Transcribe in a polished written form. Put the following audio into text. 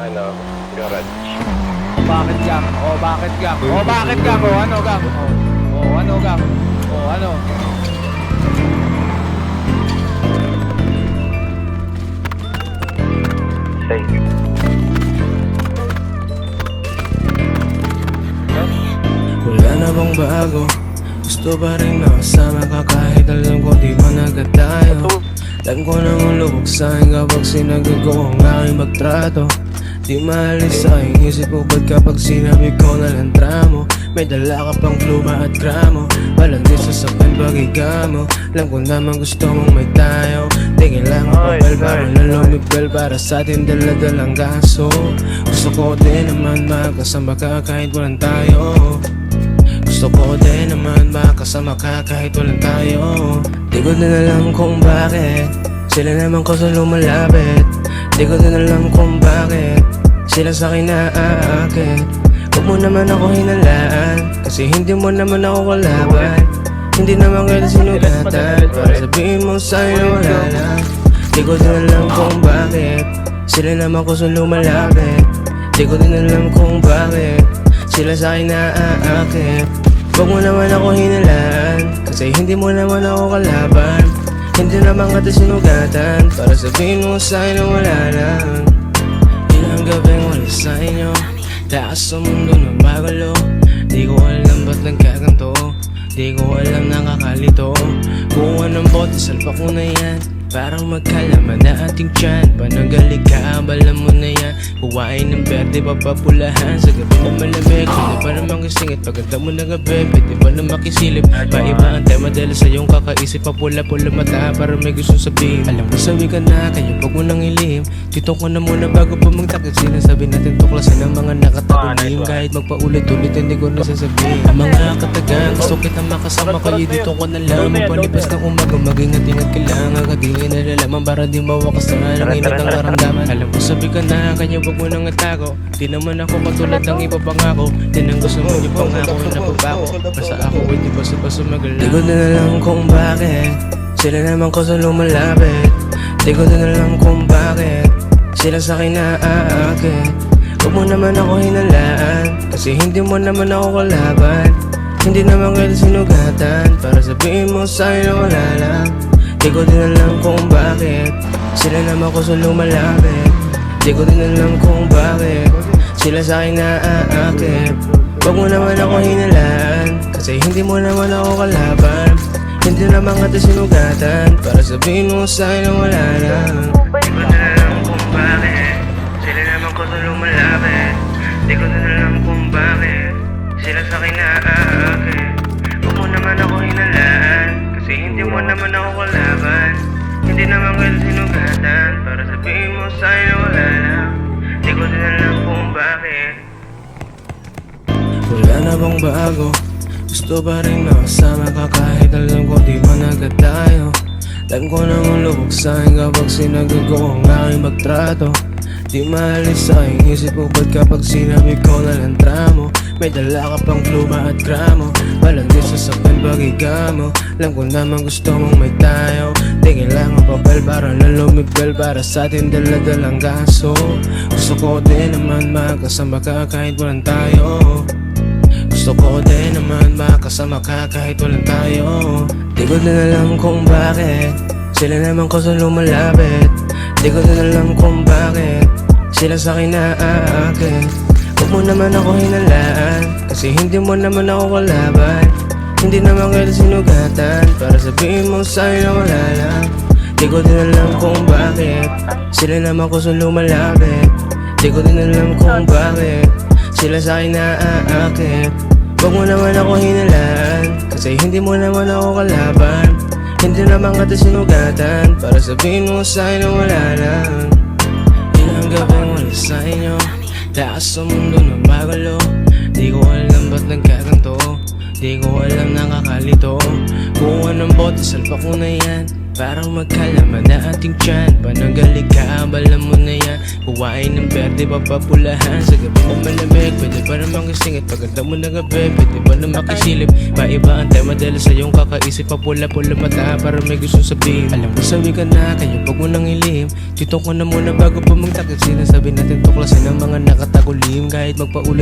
ano, garage. Bakit gang? Oh, bakit gang? Oh, bakit gang? Oh, ano gang? Oh, ano gang? Oh, ano? Say. Wala na bang bago? Gusto pa rin makasama ka kahit alam ko di managat tayo. Alam ko namang lubog sa'kin kapag sinagot ko ang aking magtrato. Di maalis sa aking isip mo ba't kapag sinabi ko na lang tramo. May dala ka pang pluma at gramo, walang di sasaktan pag mo. Alam ko naman gusto mong may tayo. Di kailangan papel para lalumipel para sa atin dala-dalang gaso. Gusto ko din naman makasama ka kahit walang tayo. Gusto ko din naman makasama ka kahit walang tayo. Di ko din alam kung bakit sila naman ko sa lumalapit. Di ko din alam kung bakit sila sa'kin naaakit. Huwag mo naman ako hinalaan, kasi hindi mo naman ako kalaban. Hindi naman kita sinugatan para sabihin mo sa'yo na wala lang. Di ko din alam kung bakit sila naman ko sa lumalapit. Di ko din alam kung bakit sila sa'kin naaakit. Huwag mo naman ako hinalaan, kasi hindi mo naman ako kalaban. Hindi naman kita sinugatan para sabihin mo sa'yo na wala lang. Ilang gabing wala sa inyo, taas sa mundo na magulo. Di ko alam ba't nagkaganto, di ko alam nakakalito. Kuha ng bote, salpa ko na yan, parang magkalaman na ating tiyan. Pananggalig ka, balam mo na yan. Kuhain ng berde, papapulahan sa gabi na malamig. Hindi pa naman kasingit, paganda mo na gabi. Pwede pa na makisilip, paiba ang tema dahil sa iyong kakaisip. Papula-pula mata, para may gustong sabihin. Alam ko sabi ka na, kaya wag mo nang ilihim. Tito ko na muna bago pa magtakit. Sinasabi natin tuklasin ang mga nakatagulim. Kahit magpaulit-ulit, hindi ko nasasabihin. Mga katagang, gusto kita makasama, kaya dito ko na lang. Magpalipas ng umaga, mag-ingat-ingat kailangan ka di nalalaman para di mawakas na lang init ang karamdaman. Alam ko sabi ka na, kanya wag mo nang itago. Di naman ako katulad ng iba pangako. Di nang gusto mo yung pangako na nababago. Basta ako ay di basta magalaw. Di ko din alam kung bakit sila naman ko sa lumalapit. Di ko din alam kung bakit sila sa'kin naaakit. Huwag mo naman ako hinalaan, kasi hindi mo naman ako kalaban. Hindi naman kita sinugatan para sabihin mo sa'yo na wala lang. Di ko din alam kung bakit sila naman ko sa lumalapit. Di ko din alam kung bakit sila sa'kin naaakit. Huwag mo naman ako hinalaan, kasi hindi mo naman ako kalaban. Hindi naman kita sinugatan para sabihin mo sa'yo na wala lang. Di ko din alam kung bakit sila naman ko sa lumalapit. Di ko din alam kung bakit sila sa'kin naaakit. Huwag mo naman ako hinalaan, kasi hindi mo naman ako kalaban. Hindi naman kita sinugatan para sabihin mo sa'yo na wala lang. Di ko din alam kung bakit. Wala na bang bago? Gusto pa rin makasama ka kahit alam ko di managat tayo. Alam ko namang lubog sa'kin kapag sinagot ko ang aking magtrato. Di maalis sa aking isip mo ba't kapag sinabi ko na lang tramo. May dala ka pang pluma at gramo, walang di sasaktan pag mo. Alam ko naman gusto mong may tayo. Di kailangan papel para lalumipel para sa atin dala-dalang gaso. Gusto ko din naman makasama ka kahit walang tayo. Gusto ko din naman makasama ka kahit walang tayo. Di ko din alam kung bakit sila naman ko sa lumalapit. Di ko din alam kung bakit sila sa'kin naaakit. Huwag mo naman ako hinalaan, kasi hindi mo naman ako kalaban. Hindi naman kita sinugatan para sabihin mo sa'yo na wala lang. Di ko din alam kung bakit sila naman ko sa lumalapit. Di ko din alam kung bakit sila sa'kin naaakit. Huwag mo naman ako hinalaan, kasi hindi mo naman ako kalaban. Hindi naman kita sinugatan para sabihin mo sa'yo na wala lang. Ilang gabing wala sa inyo, taas sa mundo na magulo. Di ko alam ba't nagkaganto, di ko alam nakakalito. Kuha ng bote, salpa ko na yan, parang magkalaman na ating tiyan. Pananggalig ka, balam mo na yan. Kuhain ng berde, papapulahan sa gabi na malamig. Pwede pa naman kasingit, paganda mo na gabi. Pwede pa na makisilip, paiba ang tema dahil sa iyong kakaisip. Papula-pula mata, para may gustong sabihin. Alam ko sabi ka na, kaya wag mo nang ilihim. Tito ko na muna bago pa magtakit. Sinasabi natin tuklasin ang makulim kahit magpaulit